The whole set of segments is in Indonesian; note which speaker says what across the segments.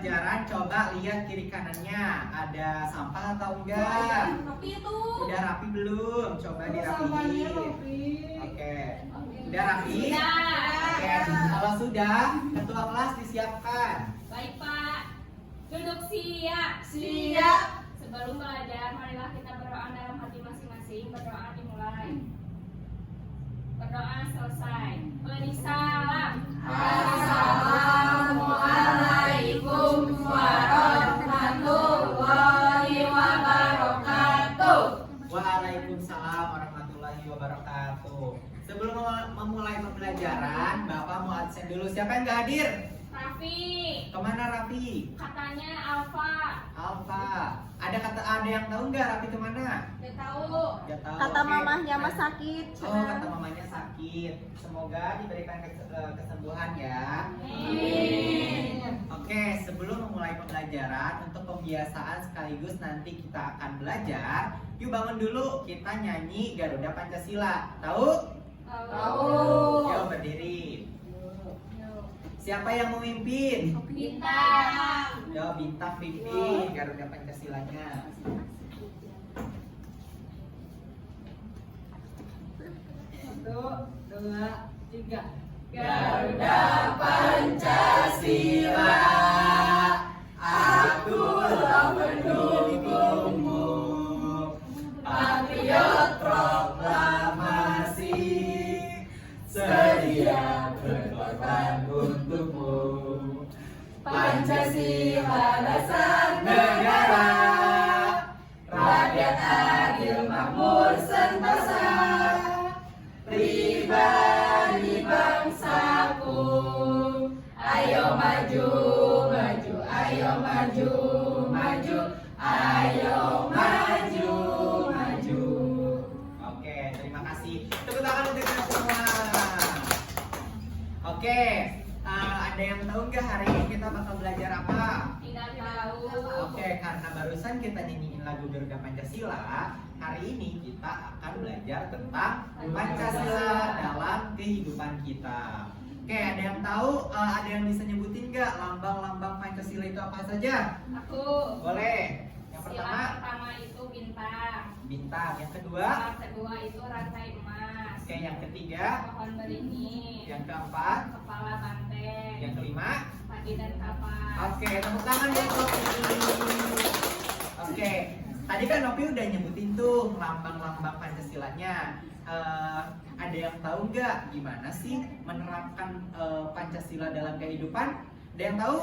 Speaker 1: pembelajaran, coba lihat kiri kanannya. Ada sampah atau enggak?
Speaker 2: Rapi itu.
Speaker 1: Udah rapi belum? Coba dirapiin. Oke. Udah rapi? Oke. Kalau sudah, ketua kelas disiapkan.
Speaker 2: Baik Pak. Duduk siap.
Speaker 3: Siap.
Speaker 2: Sebelum belajar, marilah kita berdoa dalam hati masing-masing. Berdoa dimulai. Berdoa selesai. Beri salam.
Speaker 3: Assalamualaikum warahmatullahi wabarakatuh.
Speaker 1: Waalaikumsalam warahmatullahi wabarakatuh. Sebelum memulai pembelajaran, Bapak mau absen dulu. Siapa yang nggak hadir?
Speaker 2: Raffi.
Speaker 1: Kemana Raffi?
Speaker 2: Katanya Alfa.
Speaker 1: Alfa. Ada yang tahu nggak Raffi kemana?
Speaker 2: Gak tahu.
Speaker 1: Nggak tahu.
Speaker 3: Kata
Speaker 1: Oke.
Speaker 3: mamahnya mah sakit.
Speaker 1: Oh, kata mamanya sakit. Semoga diberikan kesembuhan ya.
Speaker 2: Amin.
Speaker 1: Oke, sebelum memulai pembelajaran, untuk pembiasaan sekaligus nanti kita akan belajar. Yuk bangun dulu, kita nyanyi Garuda Pancasila. Tahu?
Speaker 2: Tahu.
Speaker 1: Yuk berdiri. Siapa yang memimpin?
Speaker 2: Bintang.
Speaker 1: Yo, Bintang pimpin Garuda Pancasilanya.
Speaker 3: Satu, dua, tiga.
Speaker 1: Garuda Pancasila, akulah pendukungmu, patriot proklamasi, sedia berkorban untukmu. Pancasila dasar negara, rakyat adil makmur sentosa, pribadi bangsaku. Ayo maju, maju, ayo maju, maju, ayo maju, maju. Oke, terima kasih. Tepuk tangan untuk kita semua. Oke, ada yang tahu nggak hari ini kita bakal belajar apa?
Speaker 2: Tidak tahu.
Speaker 1: Oke, karena barusan kita nyanyiin lagu Garuda Pancasila, hari ini kita akan belajar tentang Pancasila dalam kehidupan kita. Oke, ada yang tahu, ada yang bisa nyebutin nggak lambang-lambang Pancasila itu apa saja?
Speaker 2: Aku.
Speaker 1: Boleh. Yang
Speaker 2: Sila
Speaker 1: pertama,
Speaker 2: pertama itu bintang.
Speaker 1: bintang. Yang kedua,
Speaker 2: Yang kedua itu rantai emas.
Speaker 1: oke, yang ketiga,
Speaker 2: Pohon beringin.
Speaker 1: yang keempat,
Speaker 2: Kepala banteng.
Speaker 1: yang kelima.
Speaker 2: Padi dan kapas.
Speaker 1: Oke, tepuk tangan ya Nopi. Oke, tadi kan Nopi udah nyebutin tuh lambang-lambang Pancasilanya. Ada yang tahu nggak gimana sih menerapkan Pancasila dalam kehidupan? Ada yang tahu?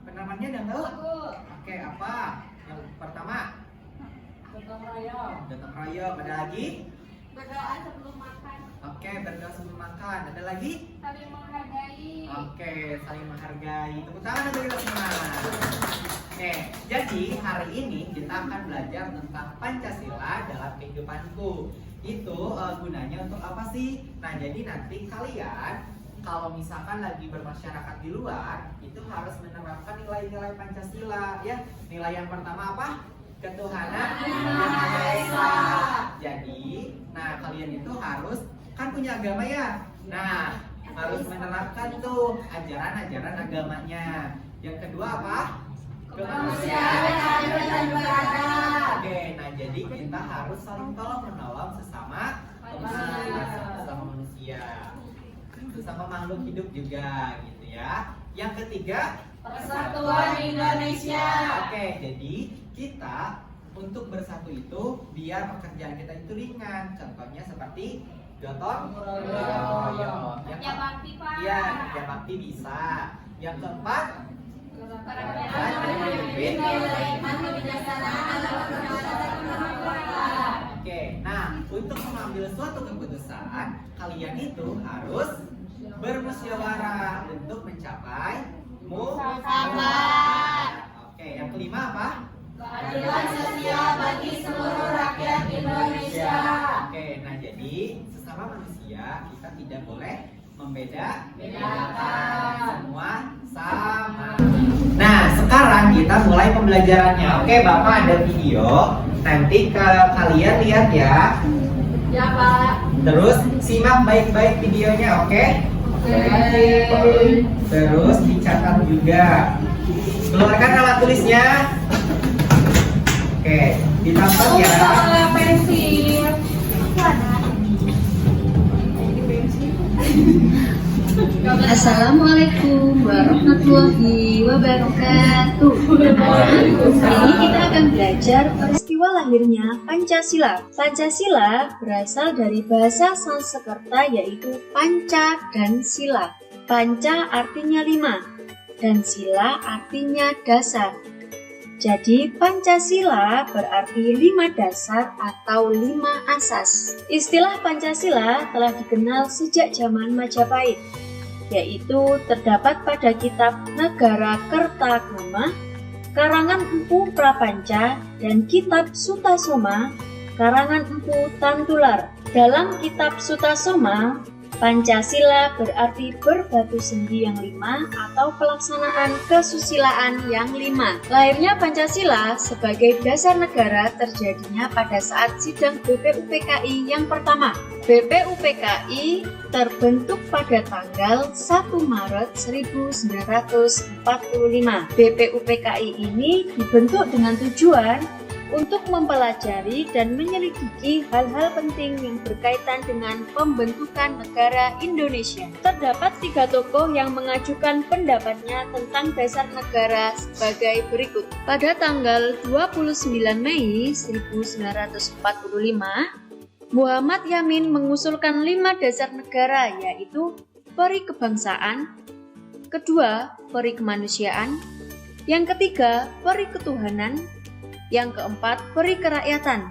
Speaker 1: Penerapannya ada yang tahu?
Speaker 2: Aku.
Speaker 1: Oke, apa? Yang pertama,
Speaker 3: Gotong royong.
Speaker 1: gotong royong. Ada lagi?
Speaker 2: Berdoa sebelum makan.
Speaker 1: Oke, berdoa sebelum makan. Ada lagi?
Speaker 2: Saling menghargai.
Speaker 1: Oke, saling menghargai. Tepuk tangan untuk kita semua. Oke, jadi hari ini kita akan belajar tentang Pancasila dalam kehidupanku. Itu gunanya untuk apa sih? Nah, jadi nanti kalian kalau misalkan lagi bermasyarakat di luar, itu harus menerapkan nilai-nilai Pancasila, ya. Nilai yang pertama apa? Ketuhanan yang Maha Esa. Jadi, nah kalian itu harus kan punya agama ya. Nah, harus menerapkan tuh ajaran-ajaran agamanya. Yang kedua apa?
Speaker 3: Kemanusiaan adil dan beradab.
Speaker 1: Oke, nah jadi kita harus saling tolong menolong sesama manusia, sesama makhluk hidup juga, gitu ya. Yang ketiga,
Speaker 3: Persatuan Indonesia.
Speaker 1: oke, jadi kita untuk bersatu itu biar pekerjaan kita itu ringan. Contohnya seperti gotong royong.
Speaker 2: Ya bakti Pak.
Speaker 1: Iya, kerja bakti bisa. Yang keempat,
Speaker 2: Perbedaan
Speaker 1: memimpin
Speaker 3: hikmah kebijaksanaan dalam
Speaker 1: Oke, nah untuk mengambil suatu keputusan, kalian itu harus bermusyawarah untuk mencapai
Speaker 3: Mufakat.
Speaker 1: Oke, yang kelima apa?
Speaker 3: Keadilan sosial bagi seluruh rakyat Indonesia.
Speaker 1: Oke, nah jadi sesama manusia kita tidak boleh
Speaker 3: Bedakan.
Speaker 1: semua sama. Nah, sekarang kita mulai pembelajarannya. Oke, Bapak ada video. Nanti kalian lihat ya.
Speaker 3: Ya Pak.
Speaker 1: Terus simak baik-baik videonya, oke?
Speaker 3: Baik.
Speaker 1: Terus dicatat juga. Keluarkan alat tulisnya. Oke, ditampak ya.
Speaker 2: pensil.
Speaker 4: Assalamualaikum warahmatullahi wabarakatuh. Hari ini kita akan belajar peristiwa lahirnya Pancasila. Pancasila berasal dari bahasa Sanskerta yaitu panca dan sila. Panca artinya 5 dan sila artinya dasar. Jadi Pancasila berarti 5 dasar atau 5 asas. Istilah Pancasila telah dikenal sejak zaman Majapahit, yaitu terdapat pada kitab Nagara Kertagama, karangan Empu Prapanca, dan kitab Sutasoma, karangan Empu Tantular. Dalam kitab Sutasoma, Pancasila berarti berbatu sendi yang 5 atau pelaksanaan kesusilaan yang 5. Lahirnya Pancasila sebagai dasar negara terjadinya pada saat sidang BPUPKI yang pertama. BPUPKI terbentuk pada tanggal 1 Maret 1945. BPUPKI ini dibentuk dengan tujuan untuk mempelajari dan menyelidiki hal-hal penting yang berkaitan dengan pembentukan negara Indonesia. Terdapat 3 tokoh yang mengajukan pendapatnya tentang dasar negara sebagai berikut. Pada tanggal 29 Mei 1945, Muhammad Yamin mengusulkan 5 dasar negara, yaitu peri kebangsaan, kedua peri kemanusiaan, yang ketiga peri ketuhanan, yang keempat peri kerakyatan,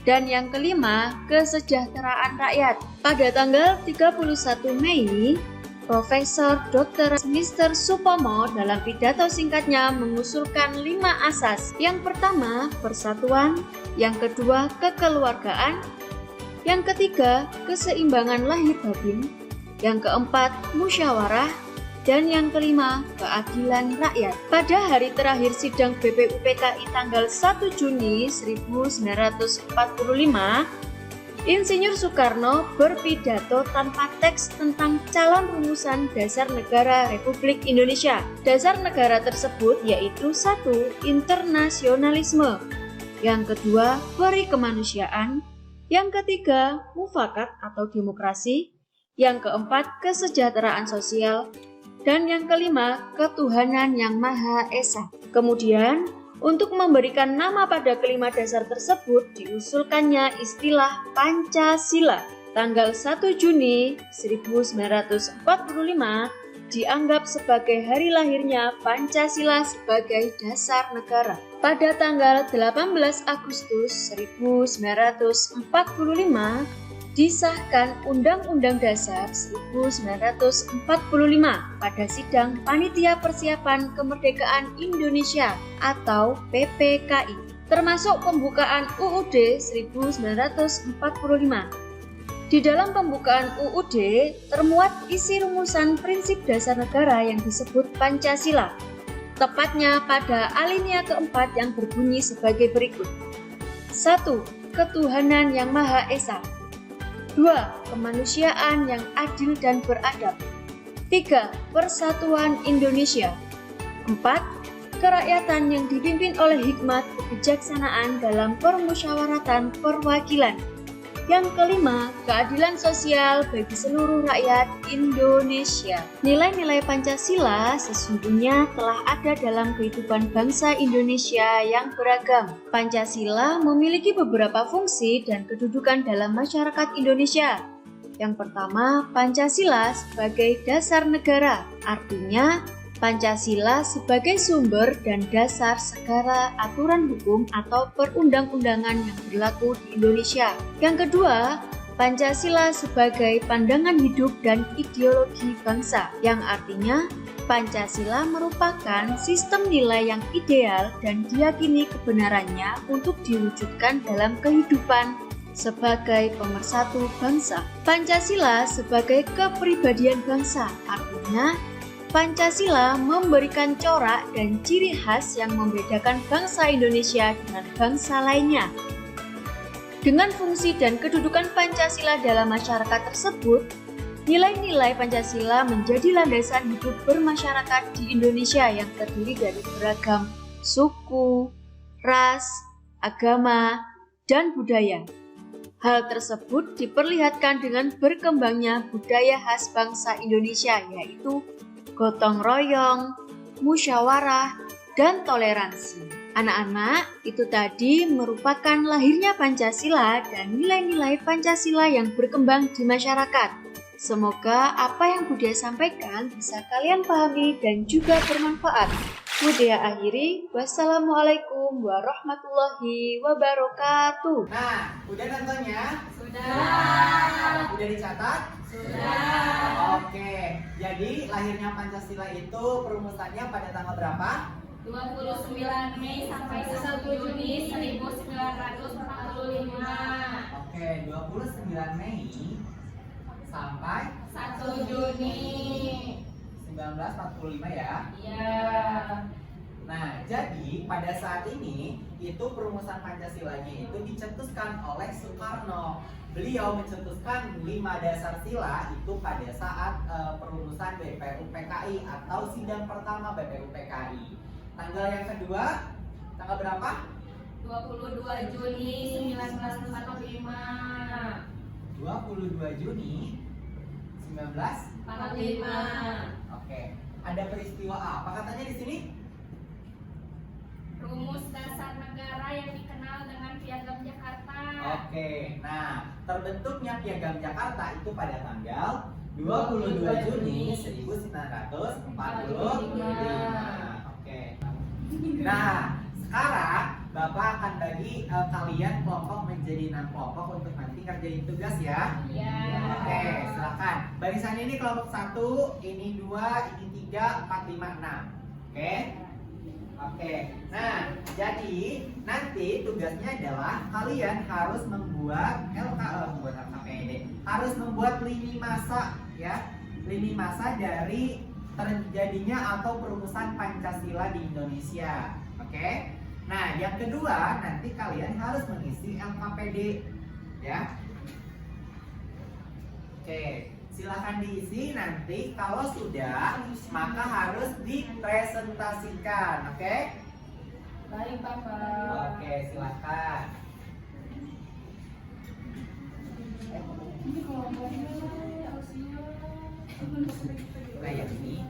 Speaker 4: dan yang kelima kesejahteraan rakyat. Pada tanggal 31 Mei, Profesor Dr. Mr. Supomo dalam pidato singkatnya mengusulkan 5 asas. Yang pertama, persatuan, yang kedua, kekeluargaan, yang ketiga, keseimbangan lahir batin, yang keempat, musyawarah, dan yang kelima, keadilan rakyat. Pada hari terakhir sidang BPUPKI tanggal 1 Juni 1945, Insinyur Soekarno berpidato tanpa teks tentang calon rumusan dasar negara Republik Indonesia. Dasar negara tersebut yaitu 1. Internasionalisme, yang kedua, peri kemanusiaan, yang ketiga, mufakat atau demokrasi, yang keempat, kesejahteraan sosial, dan yang kelima, ketuhanan yang Maha Esa. Kemudian, untuk memberikan nama pada kelima dasar tersebut, diusulkannya istilah Pancasila. Tanggal 1 Juni 1945 dianggap sebagai hari lahirnya Pancasila sebagai dasar negara. Pada tanggal 18 Agustus 1945, disahkan Undang-Undang Dasar 1945 pada sidang Panitia Persiapan Kemerdekaan Indonesia atau PPKI, termasuk pembukaan UUD 1945. Di dalam pembukaan UUD termuat isi rumusan prinsip dasar negara yang disebut Pancasila, tepatnya pada alinea keempat yang berbunyi sebagai berikut. 1. Ketuhanan yang Maha Esa. 2. Kemanusiaan yang adil dan beradab. 3. Persatuan Indonesia. 4. Kerakyatan yang dipimpin oleh hikmat kebijaksanaan dalam permusyawaratan perwakilan. Yang kelima, keadilan sosial bagi seluruh rakyat Indonesia. Nilai-nilai Pancasila sesungguhnya telah ada dalam kehidupan bangsa Indonesia yang beragam. Pancasila memiliki beberapa fungsi dan kedudukan dalam masyarakat Indonesia. Yang pertama, Pancasila sebagai dasar negara, artinya Pancasila sebagai sumber dan dasar segala aturan hukum atau perundang-undangan yang berlaku di Indonesia. Yang kedua, Pancasila sebagai pandangan hidup dan ideologi bangsa, yang artinya Pancasila merupakan sistem nilai yang ideal dan diyakini kebenarannya untuk diwujudkan dalam kehidupan sebagai pemersatu bangsa. Pancasila sebagai kepribadian bangsa, artinya Pancasila memberikan corak dan ciri khas yang membedakan bangsa Indonesia dengan bangsa lainnya. Dengan fungsi dan kedudukan Pancasila dalam masyarakat tersebut, Nilai-nilai Pancasila menjadi landasan hidup bermasyarakat di Indonesia yang terdiri dari beragam suku, ras, agama, dan budaya. Hal tersebut diperlihatkan dengan berkembangnya budaya khas bangsa Indonesia, yaitu gotong royong, musyawarah, dan toleransi. Anak-anak, itu tadi merupakan lahirnya Pancasila dan nilai-nilai Pancasila yang berkembang di masyarakat. Semoga apa yang Budia sampaikan bisa kalian pahami dan juga bermanfaat. Budia akhiri, wassalamualaikum warahmatullahi wabarakatuh.
Speaker 1: Nah, udah nontonnya?
Speaker 3: Sudah.
Speaker 1: Udah dicatat?
Speaker 3: Sudah.
Speaker 1: Oke, jadi lahirnya Pancasila itu perumusannya pada tanggal berapa?
Speaker 2: 29 Mei sampai 1 Juni 1945.
Speaker 1: Oke, 29 Mei sampai
Speaker 2: 1 Juni.
Speaker 1: 1945 ya.
Speaker 2: Iya.
Speaker 1: Nah, jadi pada saat ini itu perumusan Pancasilanya itu dicetuskan oleh Soekarno. Beliau mencetuskan 5 dasar sila itu pada saat perumusan BPUPKI atau sidang pertama BPUPKI. Tanggal yang kedua, tanggal berapa?
Speaker 2: 22 Juni 1945.
Speaker 1: 22 Juni 1945. Oke, ada peristiwa apa katanya di sini?
Speaker 2: Rumus dasar negara yang dikenal dengan Piagam Jakarta.
Speaker 1: Oke, nah terbentuknya Piagam Jakarta itu pada tanggal 22 Juni 1945. Oke. Nah, sekarang Bapak akan bagi kalian kelompok menjadi 6 kelompok untuk nanti kerjain tugas ya.
Speaker 2: Iya.
Speaker 1: Oke, silakan. Barisan ini kelompok 1, ini 2, ini 3, 4, 5, 6. Oke. Oke. Nah, jadi nanti tugasnya adalah kalian harus membuat LKPD. Harus membuat lini masa ya. Lini masa dari terjadinya atau perumusan Pancasila di Indonesia. Oke. Nah, yang kedua nanti kalian harus mengisi LKPD ya. Oke, silakan diisi nanti. Kalau sudah, maka harus dipresentasikan. Oke?
Speaker 2: Baik, Bapak.
Speaker 1: Oke, silakan. Nah, yang ini.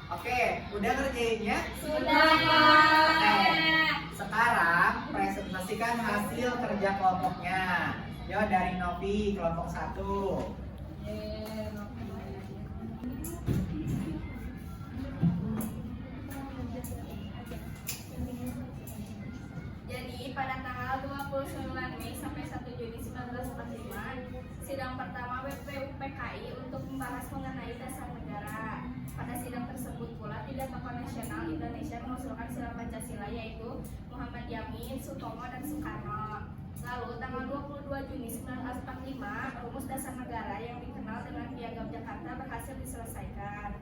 Speaker 1: Oke, udah ngerjainnya?
Speaker 2: Sudah.
Speaker 1: Oke, sekarang presentasikan hasil kerja kelompoknya. Yo, dari Novi kelompok 1.
Speaker 2: Jadi pada tanggal 29 Mei sampai 1 Juni 1945, sidang pertama BPUPKI untuk membahas mengenai dasar negara. Pada sidang tersebut pula tiga tokoh nasional Indonesia mengusulkan sila Pancasila, yaitu Muhammad Yamin, Sutomo, dan Soekarno. Lalu tanggal 22 Juni 1945, rumus dasar negara yang dikenal dengan Piagam Jakarta berhasil diselesaikan.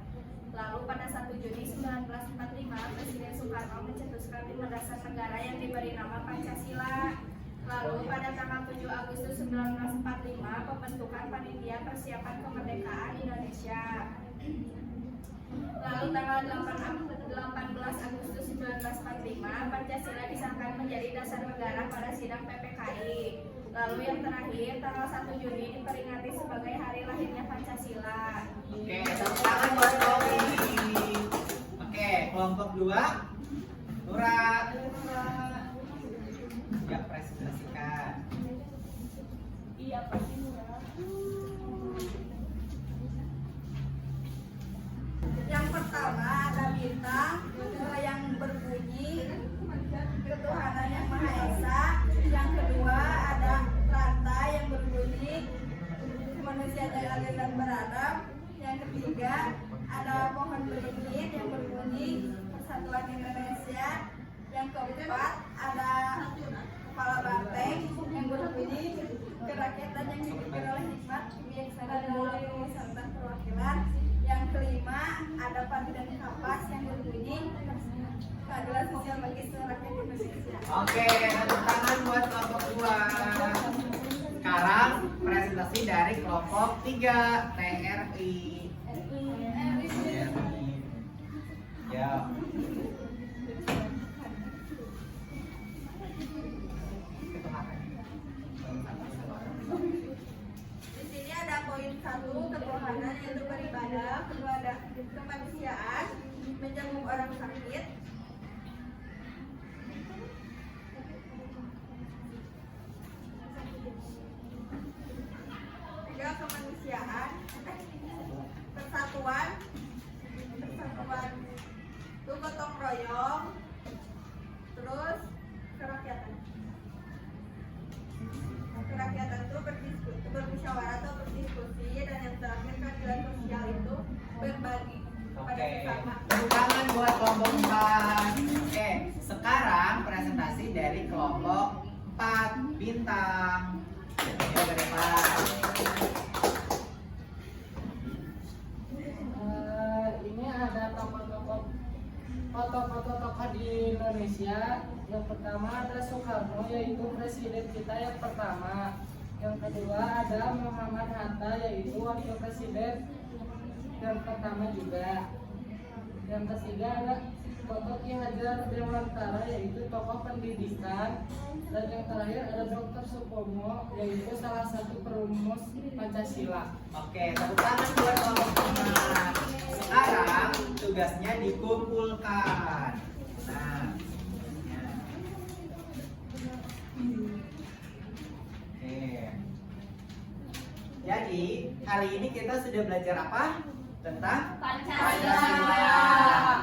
Speaker 2: Lalu pada 1 Juni 1945, Presiden Soekarno mencetuskan 5 dasar negara yang diberi nama Pancasila. Lalu pada tanggal 7 Agustus 1945, pembentukan Panitia Persiapan Kemerdekaan Indonesia. Lalu tanggal 18 Agustus 1945, Pancasila disahkan menjadi dasar negara pada sidang PPKI. Lalu yang terakhir, tanggal 1 Juni diperingati sebagai hari lahirnya Pancasila.
Speaker 1: Oke,
Speaker 2: menjaga aliran beradab. Yang ketiga, ada pohon beringin yang berbunyi Persatuan Indonesia. Yang keempat, ada kepala banteng yang berbunyi kerakyatan yang dipimpin oleh hikmat, kebijaksanaan dalam pengurusan dan perwakilan. Yang kelima, ada padi dan kapas yang berbunyi keadilan sosial bagi seluruh rakyat Indonesia.
Speaker 1: Oke, tepuk tangan buat kelompok 2. Sekarang presentasi dari kelompok 3 TRI. Ya.
Speaker 2: Di sini ada poin 1, ketuhanan, yaitu beribadah, kemanusiaan, menjenguk orang sakit. Tiga, kemanusiaan, persatuan, itu gotong royong, terus kerakyatan. Kerakyatan itu bermusyawarah atau berdiskusi, dan yang terakhir keadilan sosial itu berbagi pada
Speaker 1: Oke,
Speaker 2: sesama.
Speaker 1: tepuk tangan buat kelompok 4. Oke, sekarang presentasi dari kelompok 4 bintang. Ya, ke depan.
Speaker 5: Ini ada foto-foto tokoh di Indonesia. Yang pertama ada Soekarno, yaitu presiden kita yang pertama. Yang kedua ada Muhammad Hatta, yaitu wakil presiden yang pertama juga. Yang ketiga ada foto Ki Hajar Dewantara, yaitu tokoh pendidikan. Dan yang terakhir ada Dr. Supomo, yaitu salah satu perumus Pancasila.
Speaker 1: Oke, tepuk tangan buat kelompok 5. Sekarang tugasnya dikumpulkan. Nah, tugasnya. Oke. Jadi, hari ini kita sudah belajar apa? Tentang Pancasila.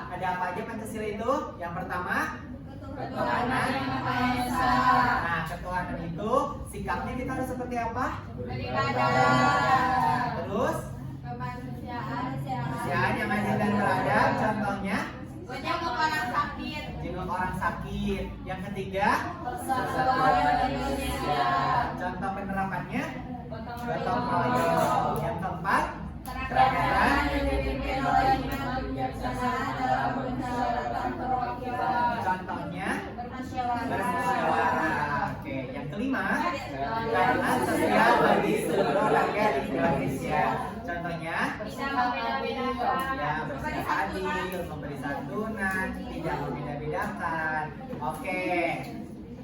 Speaker 1: Ada apa aja Pancasila itu? Yang pertama, ketuhanan yang Maha Esa. Nah, ketuhanan itu sikapnya kita harus seperti apa?
Speaker 2: Beribadah.
Speaker 1: Terus,
Speaker 2: Kemanusiaan,
Speaker 1: kemanusiaan yang adil dan beradab. Contohnya,
Speaker 2: menjenguk orang sakit.
Speaker 1: jenguk orang sakit. Yang ketiga,
Speaker 2: Persatuan Indonesia.
Speaker 1: contoh penerapannya,
Speaker 5: Gotong
Speaker 1: gotong royong. Yang keempat,
Speaker 2: Kerakyatan yang dipimpin oleh hikmat, kebijaksanaan dalam musyawarah dan perwakilan.
Speaker 1: contohnya
Speaker 2: Bermusyawarah.
Speaker 1: bermusyawarah. Oke, yang kelima, keadilan sosial bagi seluruh rakyat Indonesia. Contohnya,
Speaker 2: Bisa membeda-bedakan.
Speaker 1: ya bersikap adil, memberi santunan, tidak membeda-bedakan. Oke,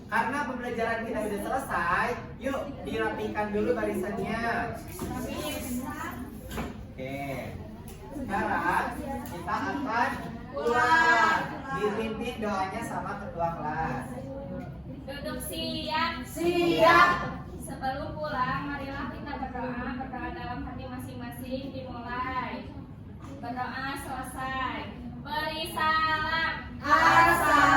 Speaker 1: karena pembelajaran kita sudah selesai, yuk dirapikan dulu barisannya. Oke, sekarang kita akan pulang. Dipimpin doanya sama ketua kelas.
Speaker 2: Duduk siap.
Speaker 3: Siap.
Speaker 2: Sebelum pulang, marilah kita berdoa. Berdoa dalam hati masing-masing dimulai. Berdoa selesai. Beri salam.
Speaker 3: Assalamualaikum.